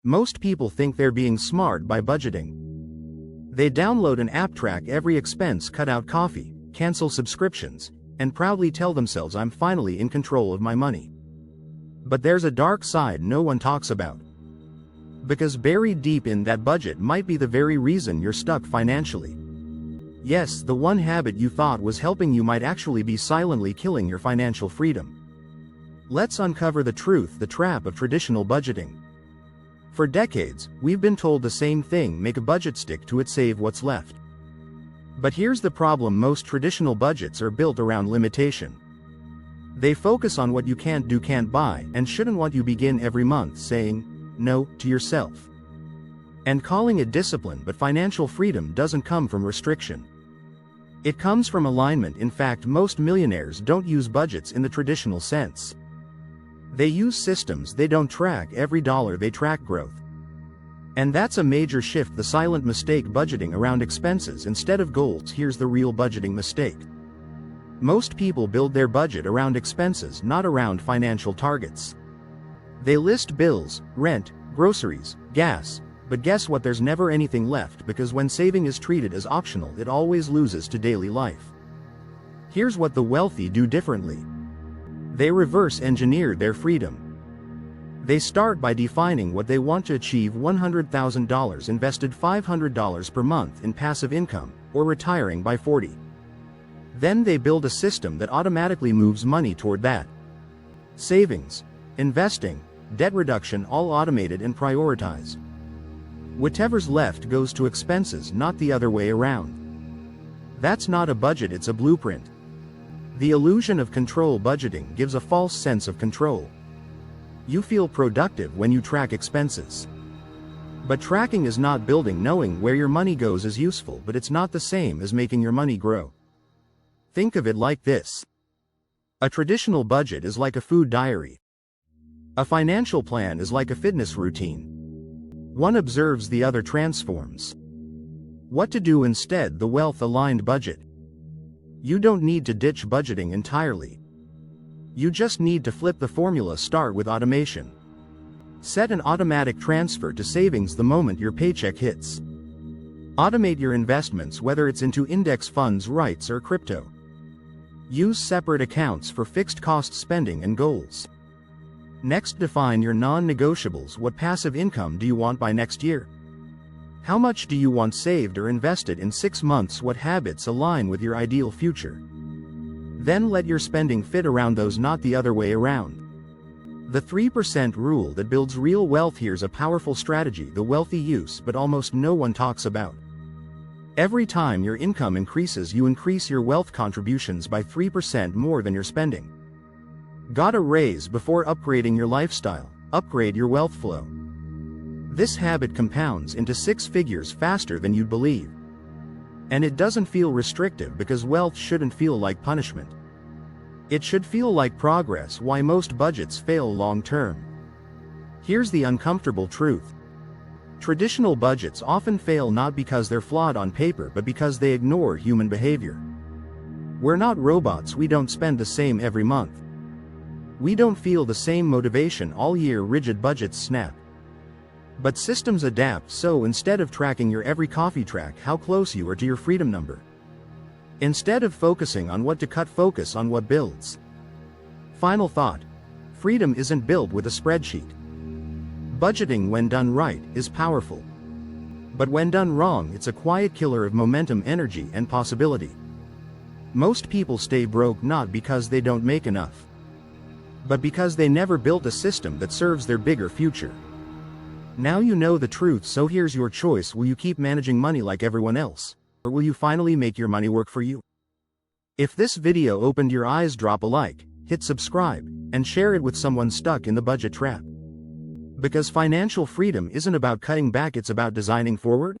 Most people think they're being smart by budgeting. They download an app, track every expense, cut out coffee, cancel subscriptions, and proudly tell themselves, "I'm finally in control of my money." But there's a dark side no one talks about. Because buried deep in that budget might be the very reason you're stuck financially. Yes, the one habit you thought was helping you might actually be silently killing your financial freedom. Let's uncover the truth, the trap of traditional budgeting. For decades, we've been told the same thing: make a budget, stick to it, save what's left. But here's the problem: most traditional budgets are built around limitation. They focus on what you can't do, can't buy, and shouldn't want you begin every month saying no to yourself and calling it discipline. But financial freedom doesn't come from restriction. It comes from alignment. In fact, most millionaires don't use budgets in the traditional sense. They use systems. They don't track every dollar, they track growth. And that's a major shift, the silent mistake: budgeting around expenses instead of goals. Here's the real budgeting mistake. Most people build their budget around expenses, not around financial targets. They list bills, rent, groceries, gas, but guess what? There's never anything left, because when saving is treated as optional, it always loses to daily life. Here's what the wealthy do differently. They reverse engineer their freedom. They start by defining what they want to achieve: $100,000 invested, $500 per month in passive income, or retiring by 40. Then they build a system that automatically moves money toward that. Savings, investing, debt reduction, all automated and prioritized. Whatever's left goes to expenses, not the other way around. That's not a budget, it's a blueprint. The illusion of control: budgeting gives a false sense of control. You feel productive when you track expenses. But tracking is not building. Knowing where your money goes is useful, but it's not the same as making your money grow. Think of it like this. A traditional budget is like a food diary. A financial plan is like a fitness routine. One observes, the other transforms. What to do instead? The wealth-aligned budget. You don't need to ditch budgeting entirely. You just need to flip the formula. Start with automation. Set an automatic transfer to savings the moment your paycheck hits. Automate your investments, whether it's into index funds, REITs, or crypto. Use separate accounts for fixed cost spending and goals. Next, define your non-negotiables. What passive income do you want by next year? How much do you want saved or invested in 6 months? What habits align with your ideal future? Then let your spending fit around those, not the other way around. The 3% rule that builds real wealth. Here's a powerful strategy the wealthy use but almost no one talks about. Every time your income increases, you increase your wealth contributions by 3% more than you're spending. Got a raise before upgrading your lifestyle? Upgrade your wealth flow. This habit compounds into 6 figures faster than you'd believe. And it doesn't feel restrictive, because wealth shouldn't feel like punishment. It should feel like progress. Why most budgets fail long term. Here's the uncomfortable truth. Traditional budgets often fail not because they're flawed on paper, but because they ignore human behavior. We're not robots. We don't spend the same every month. We don't feel the same motivation all year. Rigid budgets snap. But systems adapt. So instead of tracking your every coffee, track how close you are to your freedom number. Instead of focusing on what to cut, focus on what builds. Final thought. Freedom isn't built with a spreadsheet. Budgeting, when done right, is powerful. But when done wrong, it's a quiet killer of momentum, energy, and possibility. Most people stay broke not because they don't make enough, but because they never built a system that serves their bigger future. Now you know the truth, so here's your choice. Will you keep managing money like everyone else? Or will you finally make your money work for you? If this video opened your eyes, drop a like, hit subscribe, and share it with someone stuck in the budget trap. Because financial freedom isn't about cutting back, it's about designing forward.